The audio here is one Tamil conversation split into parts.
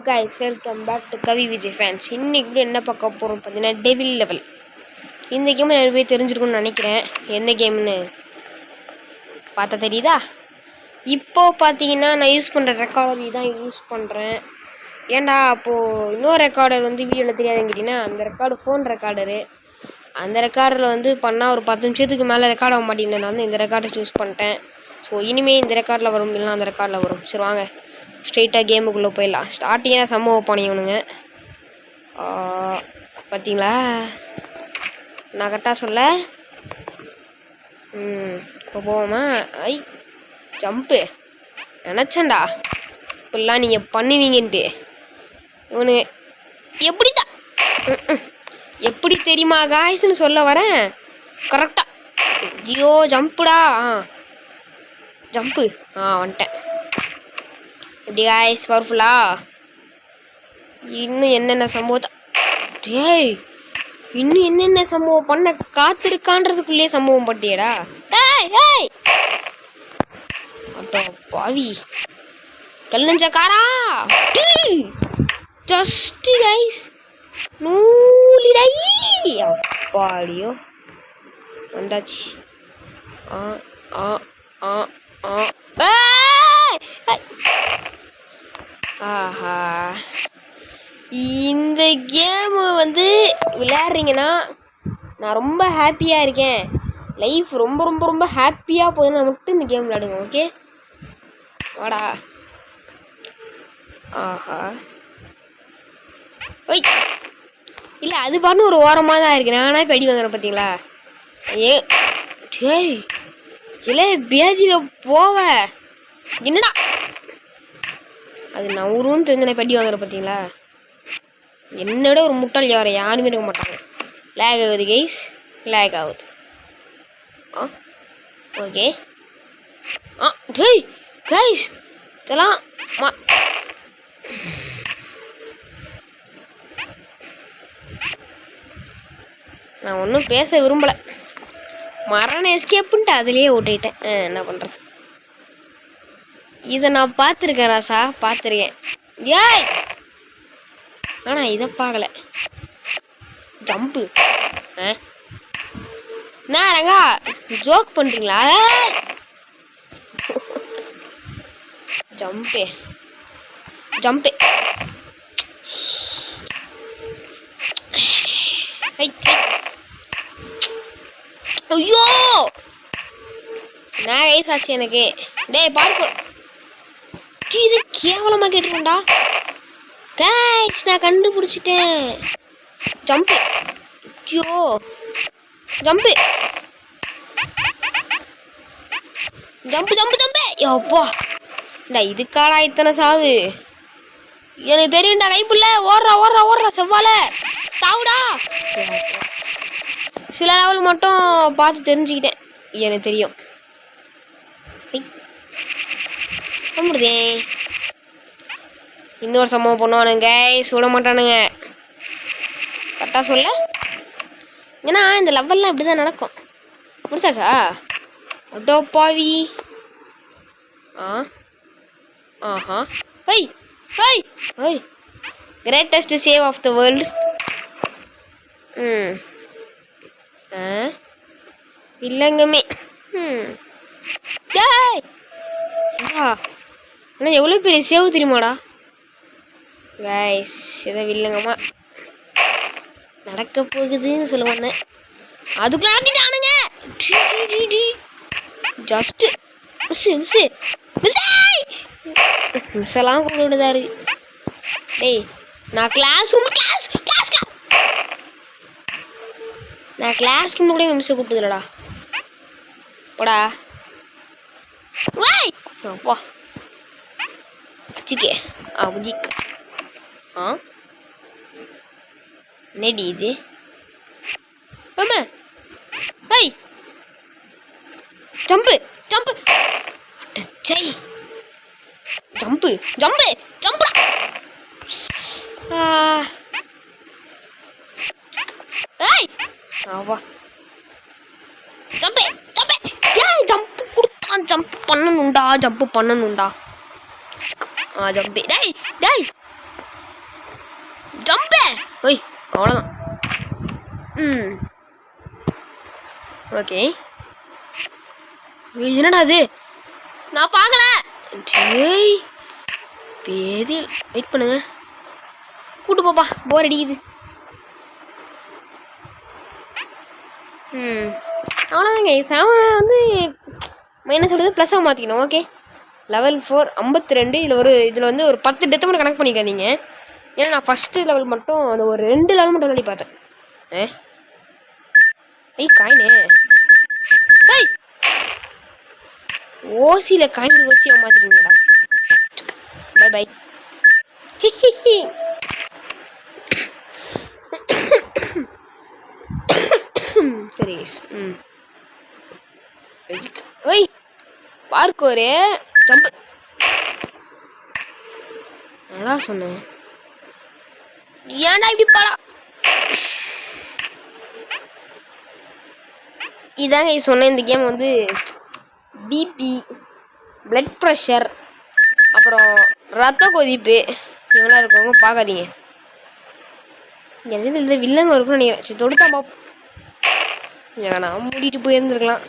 Guys, welcome back to Kavi Vijay fans. இன்றைக்கி கூட என்ன பார்க்க போகிறோம் பார்த்தீங்கன்னா, டெவில் லெவல். இந்த கேம் நிறைய பேர் தெரிஞ்சிருக்குன்னு நினைக்கிறேன். என்ன கேம்னு பார்த்தா தெரியுதா? இப்போது பார்த்தீங்கன்னா நான் யூஸ் பண்ணுற ரெக்கார்டர் தான் யூஸ் பண்ணுறேன். ஏன்டா அப்போது இன்னொரு ரெக்கார்டர் வீடியோவில் தெரியாதுன்னு கேட்டிங்கன்னா, அந்த ரெக்கார்டு ஃபோன் ரெக்கார்டரு. அந்த ரெக்கார்டரில் பண்ணால் ஒரு 10 நிமிஷத்துக்கு மேலே ரெக்கார்ட் ஆக மாட்டேங்குது. நான் இந்த ரெக்கார்டர் சூஸ் பண்ணிட்டேன். ஸோ இனிமேல் இந்த ரெக்கார்டில் வரும், இல்லைனா அந்த ரெக்கார்டில் வரும். சரி வாங்க ஸ்ட்ரெயிட்டாக கேமுக்குள்ளே போயிடலாம். ஸ்டார்டிங்காக சம்ம பண்ணிக்கணுங்க. பார்த்தீங்களா, நான் கரெக்டாக சொல்ல. இப்போ போவோமா? ஐ ஜம்ப்பு நினச்சேன்டா இப்படிலாம் நீங்கள் பண்ணுவீங்கன்ட்டு. ஒன்று எப்படி தெரியுமா காய்ஸ்ன்னு சொல்ல வரேன். கரெக்டாக ஐயோ ஜம்ப்புடா. ஜம்ப்பு வந்துட்டேன். எப்படி காய்ஸ், பவர்ஃபுல்லா? இன்னும் என்னென்ன சம்பவத்தை இன்னும் என்னென்ன சம்பவம் பண்ண காத்திருக்கான்றதுக்குள்ளேயே சம்பவம் பட்டியடா. அட்டோ பாவி கல்லஞ்சக்காரா. ஜஸ்ட் கைஸ் நூலிடை அப்பாடியோ வந்தாச்சு. ஆஹா, இந்த கேமு விளையாடுறீங்கன்னா நான் ரொம்ப ஹாப்பியாக இருக்கேன். லைஃப் ரொம்ப ரொம்ப ரொம்ப ஹாப்பியாக போகுதுன்னா மட்டும் இந்த கேம் விளையாடுங்க. ஓகே வாடா. ஆஹா ஒய் இல்லை, அது பாட்டு ஒரு ஓரமாக தான் இருக்குது. நானாக இப்போ அடி வாங்குறேன் பார்த்தீங்களா? இல்லை பேஜியில் போவ என்னடா அது நவருன்னு தெரிஞ்சு இப்போ அடி வாங்குறேன் பார்த்தீங்களா? என்னோட ஒரு முட்டாள் யாரை யாருமே இருக்க மாட்டாங்க. லேக் ஆகுது கைஸ், லேக் ஆகுது. ஓகே கைஸ் இதெல்லாம் நான் ஒன்றும் பேச விரும்பலை. மரண எஸ்கேப்புன்ட்டு அதுலேயே ஓட்டிட்டேன். என்ன பண்ணுறது? இதை நான் பார்த்துருக்கேன் ராசா, பார்த்துருக்கேன். ஏய் ஆனால் இதை பார்க்கல. ஜம்ப்பு என்ன ரங்கா ஜோக் பண்ணுறீங்களா? ஜம்பே ஜம்பே ஐயோ நான் கைஸ் ஆச்சு எனக்கு. டேய் பார்க்க இது கேவலமாக கேட்டுருண்டா. கைஸ் நான் கண்டுபிடிச்சிட்டேன். ஜம்பு ஐயோ ஜம்பு ஜம்பு ஜம்பு ஜம்பு அப்பா. இதுக்காடா இத்தனை சாவு? எனக்கு தெரியும்டா கைப்புள்ள. ஓடுறா ஓடுறா ஓடுறா செவ்வாழ சாவுடா. சில லெவல் மட்டும் பார்த்து தெரிஞ்சுக்கிட்டேன், எனக்கு தெரியும். கும்பிடுதே இன்னொரு சம்பவம் பண்ணுவானுங்க, சுட மாட்டானுங்க. கரெக்டாக சொல்ல. ஏன்னா இந்த லெவல்லாம் இப்படி தான் நடக்கும். முடிச்சாச்சா? அடோ பாவி. ஆஹா ஹை ஹை ஹை greatest save of the world. இல்லைங்கமே. ஆனால் எவ்வளோ பெரிய சேவ் தெரியுமாடா கைஸ்? எதை வில்லங்கம்மா நடக்க போகுதுன்னு சொல்ல வந்தேன். அதுக்குள்ள நடத்திட்டானுங்க. ஜஸ்ட்டு மிஸ்ஸெல்லாம் கொண்டு விடுதா இருக்கு. டேய் நான் கிளாஸ் ரூம் கூட மிஸ்ஸை கூப்பிட்டுதுலடா. போடா வா அச்சிக்கே உஜிக். நெடி இது ஹை ஜம்பு ஜம்பு அட்டச்சை ஜம்பு ஜம்பு ஜம்பு. வா ஜம்பு ஜம்பு. ஏய் ஜம்பு கொடுத்தான். ஜம்பு பண்ணணுண்டா. ஜம்பு. ஜம்பு. டேய் டேய் ஜம்பே ஓய் அவ்வளோதான். ஓகே என்னடா அது நான் பார்க்கல. டேய் பேதில் வெயிட் பண்ணுங்க, கூட்டு போப்பா போர் அடிக்குது. அவ்வளோதாங்க. செவனை வந்து மைனஸ் எடுத்து ப்ளஸ்ஸாக மாற்றிக்கணும். Okay level 4 52. இதில் வந்து ஒரு 10 டெத்து மட்டும் கனெக்ட் பண்ணிக்காதீங்க. ஏன்னா நான் ஃபஸ்ட்டு லெவல் மட்டும் அந்த ஒரு 2 லெவல் மட்டும் விளையாடி பார்த்தேன். காயினே ஏய் ஓசியில் காயின் வச்சு ஏமாத்திட்டீங்களா? By by. சரி ஓய் பார்க்கோரு ஜம்பு நல்லா சொன்னேன். ஏன்டா இப்படி பாடா? இதாங்க சொன்னேன். இந்த கேம் வந்து பிபி, பிளட் ப்ரெஷர், அப்புறம் ரத்த கொதிப்பு இவங்களாம் இருக்கிறவங்க பார்க்காதீங்க. எதுவும் இல்லை வில்லங்க இருக்குன்னு நினைக்கிறேன். சரி தொடுத்தா பார்ப்போம். நான் மூடிட்டு போயிருந்துருக்கலாம்.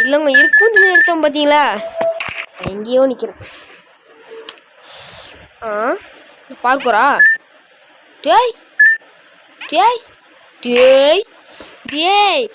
இல்லைங்க இருக்கும் தின்னு எடுத்தோம் பார்த்தீங்களா? எங்கேயோ நிற்கிறேன். பார்க்குறா டேய் டேய் டேய் டேய்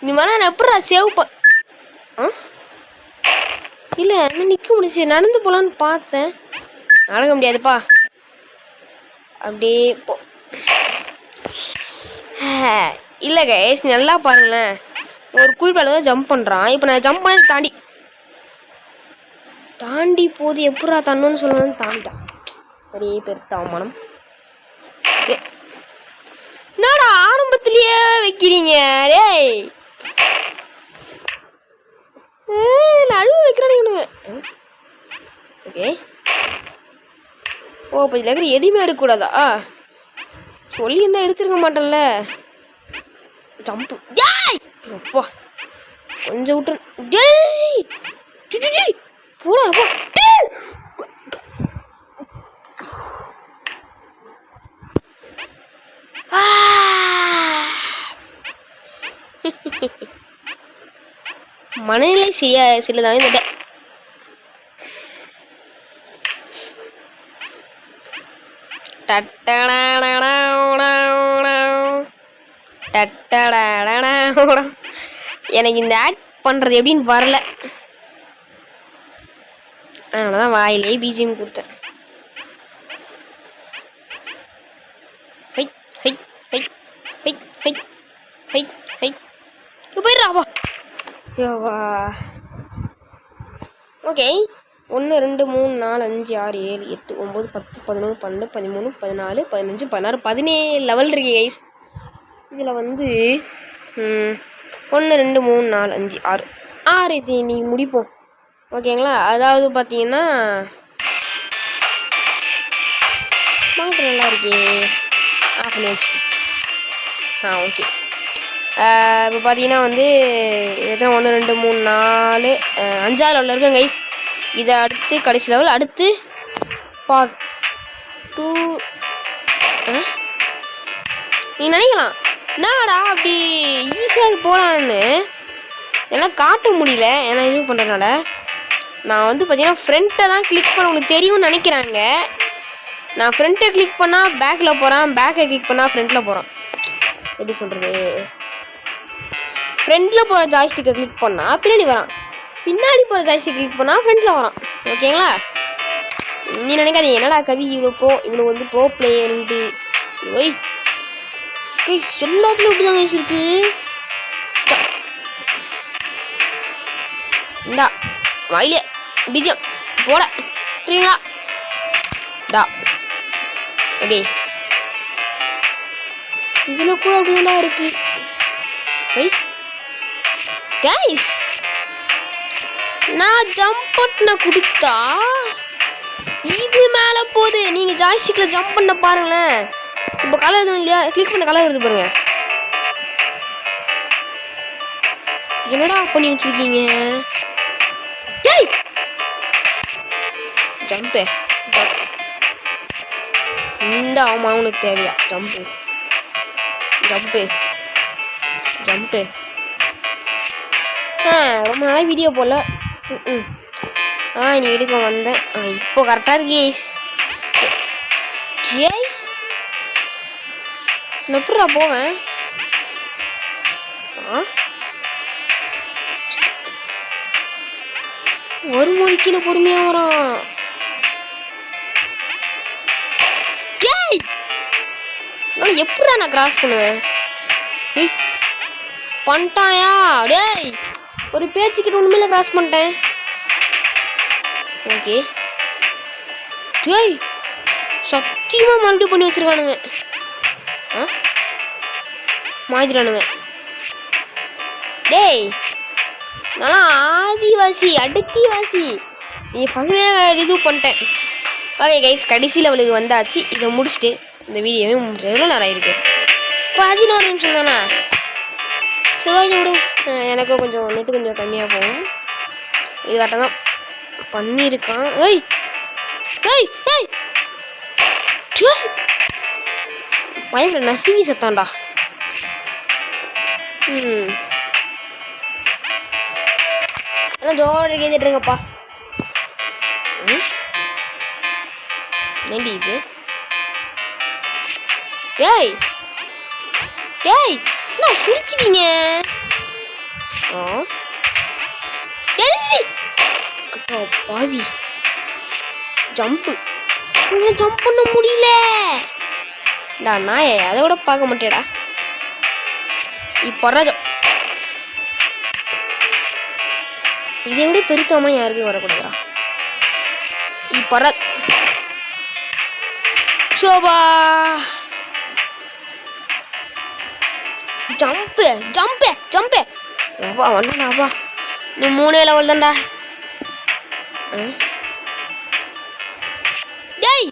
இந்த மாதிரி நான் எப்படா சேவ் இல்லை இன்னும் நிற்க முடிச்சு. நடந்து போகலான்னு பார்த்தேன், நடக்க முடியாதுப்பா. அப்படியே போ. இல்லை கைஸ் நல்லா பாருங்களேன், ஒரு குறிப்பால தான் ஜம்ப் பண்ணுறான். இப்போ நான் ஜம்ப் பண்ண தாண்டி போது எப்படா தண்ணுன்னு சொல்லுவேன்னு தாண்டிட்டான். நிறைய பெருத்த அவமானம். என்னடா ஆரம்பத்திலேயே வைக்கிறீங்க? டேய் நடுவு வைக்கிறானுங்க. ஓகே ஓ இப்போ இதில் இருக்கிற எதுவுமே எடுக்கக்கூடாதா? சொல்லியிருந்தா எடுத்துருக்க மாட்டேன்ல. ஜம்பு அப்பா கொஞ்சம் விட்டு போடா அப்பா. மனநிலை சரியா சிலதான் இந்த எனக்கு இந்த ஆட் பண்றது எப்படின்னு வரல, அதனாலதான் வாயிலே பிஜிஎம் கொடுத்தேன். போயிடுறாப்பா. ஓகே 1 2 3 4 5 6 7 8 9 10 11 12 13 14 15 16 17 லெவல் இருக்கு கைஸ். இதில் வந்து 1 2 3 4 5 6 இது நீங்கள் முடிப்போம் ஓகேங்களா? அதாவது பார்த்தீங்கன்னா மாட்டு நல்லா இருக்கே ஆஃப் பண்ணி வச்சு. ஓகே இப்போ பார்த்தீங்கன்னா வந்து எத்தனை 1 2 3 4 5 லெவலில் இருக்கேன் கைஸ். இதை அடுத்து கடைசி லெவல், அடுத்து பார்ட் 2. நீங்கள் நினைக்கலாம் என்னடா அப்படி ஈஸியாக போகலான்னு, எல்லாம் காட்ட முடியல ஏன்னா இது பண்ணுறதுனால. நான் வந்து பார்த்தீங்கன்னா ஃப்ரண்ட்டை தான் கிளிக் பண்ண உங்களுக்கு தெரியும்னு நினைக்கிறாங்க. நான் ஃப்ரண்ட்டை கிளிக் பண்ணால் பேக்கில் போகிறேன், பேக்கை கிளிக் பண்ணால் ஃப்ரண்ட்டில் போகிறேன். எப்படி சொல்கிறது, ஃப்ரண்ட்டில் போகிற ஜாய்ஸ்டிக்கை கிளிக் பண்ணால் பின்னாடி வரான், பின்னாடி போகிற ஜாய்ஸ்டிக் கிளிக் பண்ணால் ஃப்ரண்ட்டில் வரான். ஓகேங்களா? நீ நினைக்காதீங்க என்னடா கவி இவ்வளோ வந்து ப்ரோ பிளேயர்ன்ட்டு. ஓய் எல்லாத்துலையும் இப்படி தான் இருக்கு. இந்தா வாயிலே பிஜிஎம் போட சரிங்களா? டா எப்படி இதில் கூட அப்படிலாம் இருக்கு. கைஸ் நான் ஜம்ப் பண்ண கொடுத்தா இது மேலே போகுது. நீங்கள் ஜாய்ஸ்டிக்கில் ஜம்ப் பண்ண பாருங்களேன். இப்போ கலர் எதுவும் இல்லையா? கிளிக் பண்ண கலர் வருது பாருங்க. என்னடா பண்ணி வச்சிருக்கீங்க? ஜம்பே இந்த அவனுக்கு தேவையா ஜம்பு ஜம்பு ஜம்பு. ரொம்ப நாளாக வீடியோ போடல. நீ எடுக்க வந்தேன். இப்போ கரெக்டாக இருக்கு. ஏய் எப்படா போவேன்? ஒரு மணிக்கு பொறுமையாக வரும். எப்படா நான் கிராஸ் பண்ணுவேன்? பண்ணிட்டாயா? டேய் ஒரு பேச்சுக்கிட்ட உண்மையில கிராஸ் பண்ணிட்டேன். ஓகே டேய் சத்தியமா மறுபடியும் பண்ணி வச்சிருக்கானுங்க. மாத்திரானுங்க. டேய் நல்லா ஆதிவாசி அடுக்கிவாசி நீ பகுதியாக இது பண்ணிட்டேன். ஓகே கைஸ் கடைசி லெவலுக்கு வந்தாச்சு. இதை முடிச்சுட்டு இந்த வீடியோவே முடிச்சு எவ்வளோ நேரம் ஆயிருக்கு? 11 நிமிஷம் தானே. சரி ஓகே விடு. எனக்கும் கொஞ்சம் நெட்டு கொஞ்சம் கம்மியாக போகும். இது கரெக்டாக தான் பண்ணியிருக்கான். ஏய் ஏய் ஏய் பயங்கர நசுங்கி சத்தான்டா. ஆனால் ஜோரோட கேட்டுருங்கப்பா. நெண்டி இது. ஏய் ஏய் என்ன சுருக்கிட்டீங்க? பாவி ஜம்பு ஜம்ப் பண்ண முடியல. நாயே அதை கூட பார்க்க மாட்டேடா. இப்போ இதை விட பெருக்காம யாருக்கும் வரக்கூடாதா? இப்போ சோபா ஜம்பு ஜம்பு ஜம்பு. அப்பா வந்தாப்பா நீ 3 லெவல் தான்டா. டேய்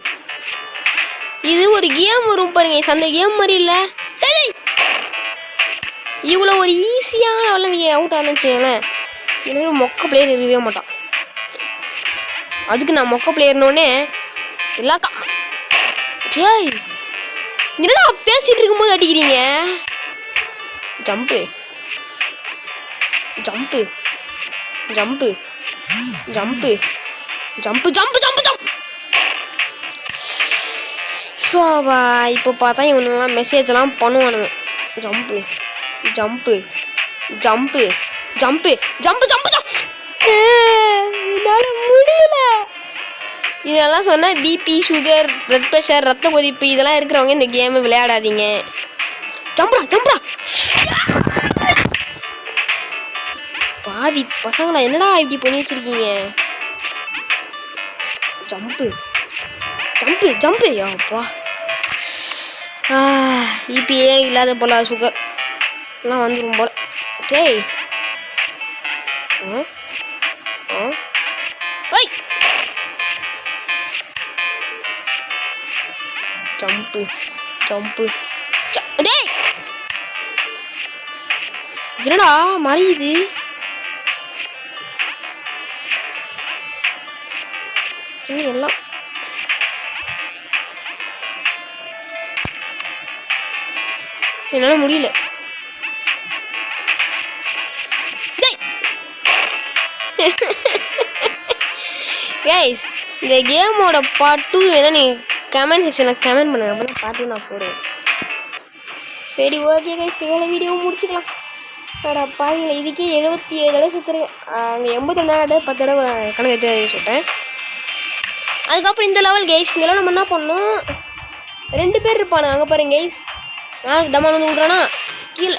இது ஒரு கேம் வரும் பாருங்க. அந்த கேம் மாதிரி இல்லை. இவ்வளோ ஒரு ஈஸியான லெவலில் அவுட் ஆரம்பிச்சேன். எனக்கு மொக்க பிளேயர் இருக்கவே மாட்டான். அதுக்கு நான் மொக்க பிளேயர்னோடனே எல்லாக்கா. ஏய் என்னடா பேசிட்டு இருக்கும்போது அடிக்கிறீங்க? ஜம்பு ஜம்பு ஜம்பு ஜம்பு ஜம்பு ஜம்பு ஜம்பு ஜம்ப். ஸோவா இப்போ பார்த்தா இவனுங்களாம் மெசேஜெல்லாம் பண்ணுவானுங்க. ஜம்பு ஜம்பு ஜம்பு ஜம்பு ஜம்பு ஜம்பு ஜம்ப். என்னால் முடியல. இதெல்லாம் சொன்னால் பிபி சுகர் பிளட் ப்ரெஷர் ரத்த கொதிப்பு இதெல்லாம் இருக்கிறவங்க இந்த கேமை விளையாடாதீங்க. ஜம்புடா ஜம்புடா. பாதி பசங்களா என்னடா இப்படி பண்ணி வச்சிருக்கீங்க? ஜம்பு ஜம்பு ஜம்பு. அப்பா இபிஏ இல்லாத போல சுகர் எல்லாம் வந்துடும் போல. டேய் ஜம்பு ஜம்பு. டேய் என்னடா மறையுது? எல்லாம் என்னால் முடியல. கைஸ் இந்த கேமோட பார்ட் 2 வேணா நீ கமெண்ட் செக்ஷனில் கமெண்ட் பண்ணுங்க. அப்போ தான் பார்த்து நான் போடுவேன். சரி ஓகே கைஸ் இதோட வீடியோ முடிச்சுக்கலாம். பாருங்கள இதுக்கே 77 தடவை சுற்றுருக்கேன். அங்கே 82 தடவை 10 தடவை கணக்கு எடுத்து சுட்டேன். அதுக்கப்புறம் இந்த லெவல் கைஸ் இதெல்லாம் நம்ம என்ன பண்ணோம்? 2 பேர் இருப்பானு அங்கே பாருங்க கைஸ். நாளைக்கு டமால் வந்து விட்றானா கீழே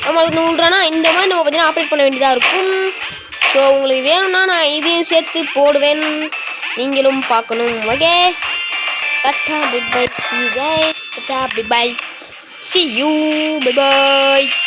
டமால் வந்து விட்றானா இந்த மாதிரி நம்ம பார்த்தீங்கன்னா ஆப்ரேட் பண்ண வேண்டியதாக இருக்கும். ஸோ உங்களுக்கு வேணும்னா நான் இதையும் சேர்த்து போடுவேன். நீங்களும் பார்க்கணும். Okay tata bye bye. See you guys. Tata bye bye. See you. Bye bye.